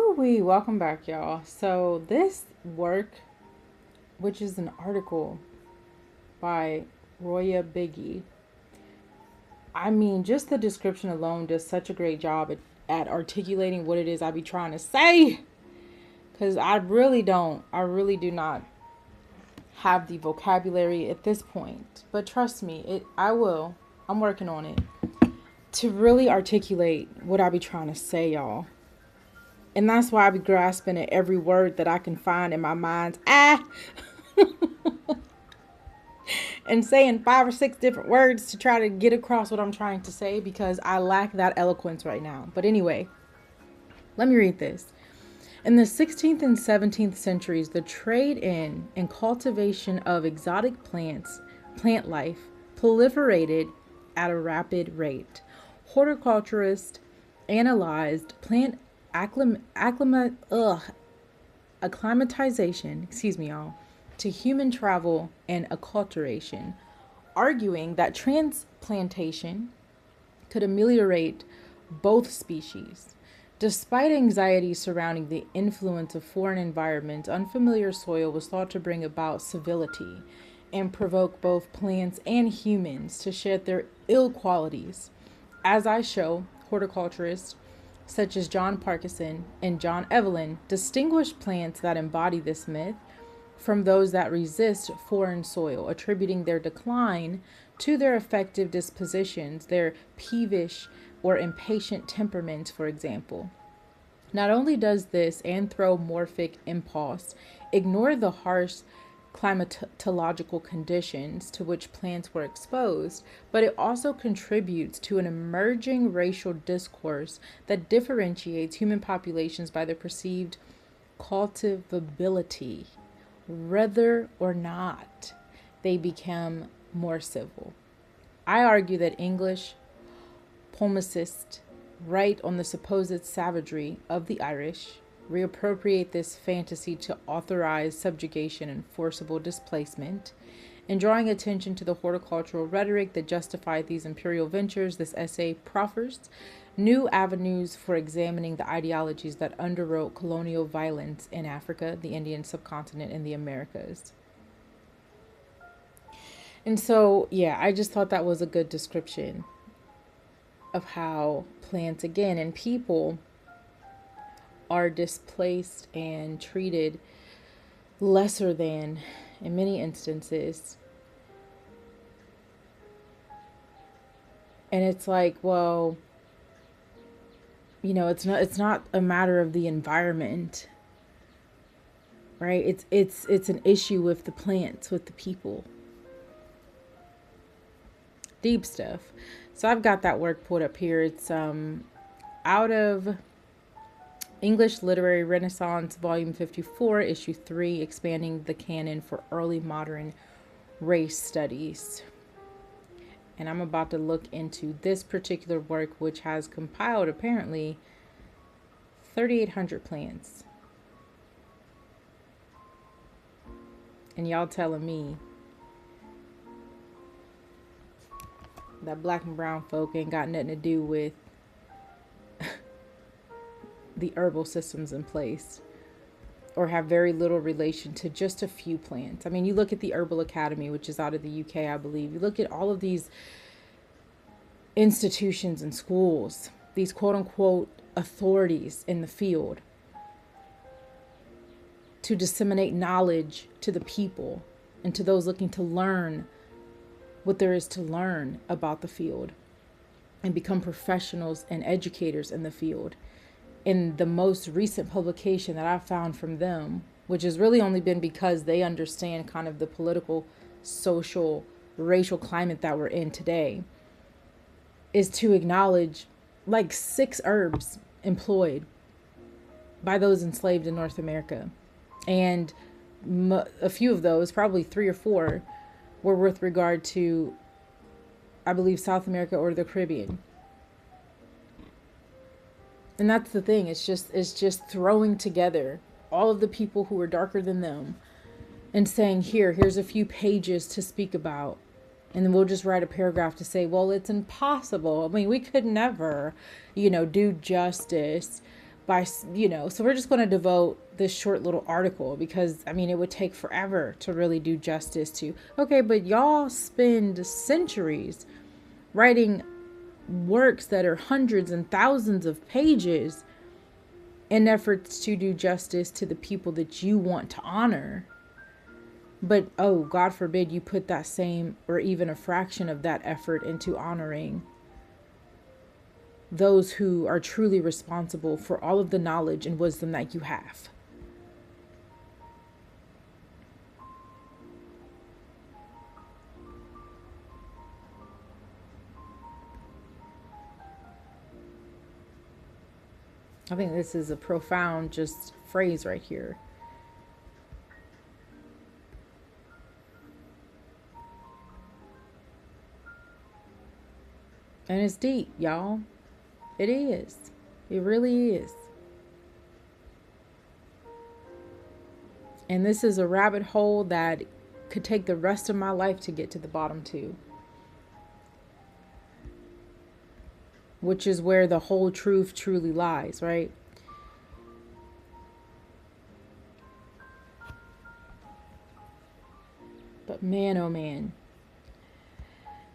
Woo-wee, welcome back, y'all. So this work, which is an article by Roya Biggie, I mean, just the description alone does such a great job at articulating what it is I be trying to say. Because I really do not have the vocabulary at this point. But trust me, I will. I'm working on it. To really articulate what I be trying to say, y'all. And that's why I be grasping at every word that I can find in my mind's and saying 5 or 6 different words to try to get across what I'm trying to say because I lack that eloquence right now. But anyway, let me read this. In the 16th and 17th centuries, the trade in and cultivation of exotic plant life, proliferated at a rapid rate. Horticulturists analyzed plant acclimatization, to human travel and acculturation, arguing that transplantation could ameliorate both species. Despite anxiety surrounding the influence of foreign environments, unfamiliar soil was thought to bring about civility and provoke both plants and humans to shed their ill qualities. As I show, horticulturists such as John Parkinson and John Evelyn distinguish plants that embody this myth from those that resist foreign soil, attributing their decline to their affective dispositions, their peevish or impatient temperaments, for example. Not only does this anthropomorphic impulse ignore the harsh climatological conditions to which plants were exposed, but it also contributes to an emerging racial discourse that differentiates human populations by their perceived cultivability. Whether or not they become more civil. I argue that English polemicists write on the supposed savagery of the Irish, reappropriate this fantasy to authorize subjugation and forcible displacement. In drawing attention to the horticultural rhetoric that justified these imperial ventures, this essay proffers new avenues for examining the ideologies that underwrote colonial violence in Africa, the Indian subcontinent, and the Americas. And so, yeah, I just thought that was a good description of how plants, again, and people are displaced and treated lesser than in many instances. And it's like, well, it's not a matter of the environment, right? It's an issue with the plants, with the people. Deep stuff. So I've got that work pulled up here. It's out of English Literary Renaissance, Volume 54, Issue 3, Expanding the Canon for Early Modern Race Studies. And I'm about to look into this particular work, which has compiled apparently 3,800 plants. And y'all telling me that black and brown folk ain't got nothing to do with the herbal systems in place, or have very little relation to just a few plants. I mean, you look at the Herbal Academy, which is out of the UK, I believe. You look at all of these institutions and schools, these quote unquote authorities in the field to disseminate knowledge to the people and to those looking to learn what there is to learn about the field and become professionals and educators in the field. In the most recent publication that I found from them, which has really only been because they understand kind of the political, social, racial climate that we're in today, is to acknowledge like 6 herbs employed by those enslaved in North America. And a few of those, probably 3 or 4, were with regard to, I believe, South America or the Caribbean. And that's the thing. It's just throwing together all of the people who were darker than them and saying, here's a few pages to speak about. And then we'll just write a paragraph to say, well, it's impossible. I mean, we could never, do justice by, so we're just going to devote this short little article because, I mean, it would take forever to really do justice to, okay, but y'all spend centuries writing works that are hundreds and thousands of pages in efforts to do justice to the people that you want to honor. But, oh, God forbid you put that same or even a fraction of that effort into honoring those who are truly responsible for all of the knowledge and wisdom that you have. I think this is a profound just phrase right here. And it's deep, y'all. It is. It really is. And this is a rabbit hole that could take the rest of my life to get to the bottom to. Which is where the whole truth truly lies, right? But man, oh man.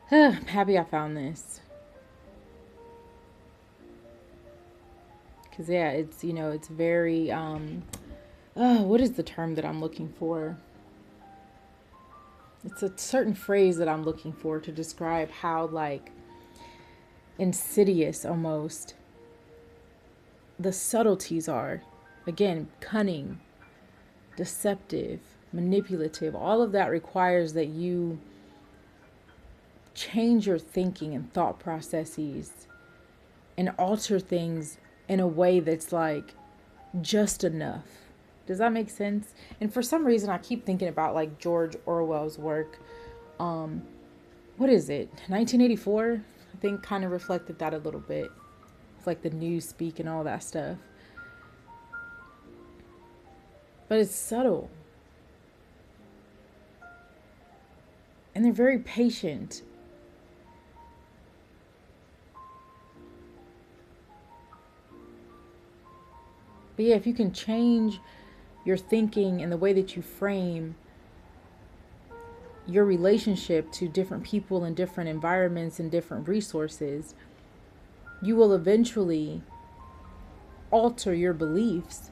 I'm happy I found this. Because, yeah, it's, it's very, what is the term that I'm looking for? It's a certain phrase that I'm looking for to describe how, like, insidious almost the subtleties are. Again, cunning, deceptive, manipulative. All of that requires that you change your thinking and thought processes and alter things in a way that's like just enough. Does that make sense? And for some reason I keep thinking about like George Orwell's work. What is it? 1984? I think kind of reflected that a little bit. It's like the news speak and all that stuff. But it's subtle. And they're very patient. But yeah, if you can change your thinking and the way that you frame your relationship to different people and different environments and different resources, you will eventually alter your beliefs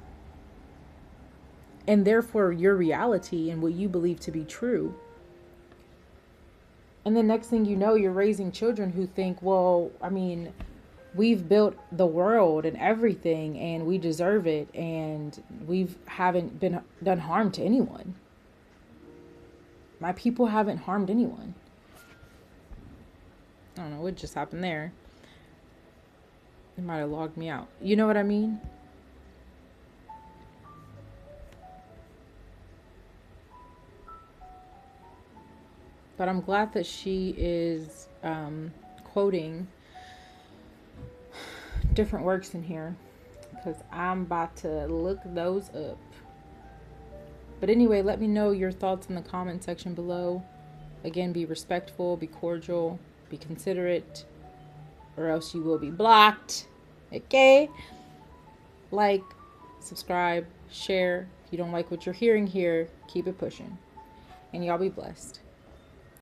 and therefore your reality and what you believe to be true. And the next thing you know, you're raising children who think, well, I mean, we've built the world and everything and we deserve it and we haven't been done harm to anyone. My people haven't harmed anyone. I don't know what just happened there. It might have logged me out. You know what I mean? But I'm glad that she is quoting different works in here because I'm about to look those up. But anyway, let me know your thoughts in the comment section below. Again, be respectful, be cordial, be considerate, or else you will be blocked. Okay? Like, subscribe, share. If you don't like what you're hearing here, keep it pushing. And y'all be blessed.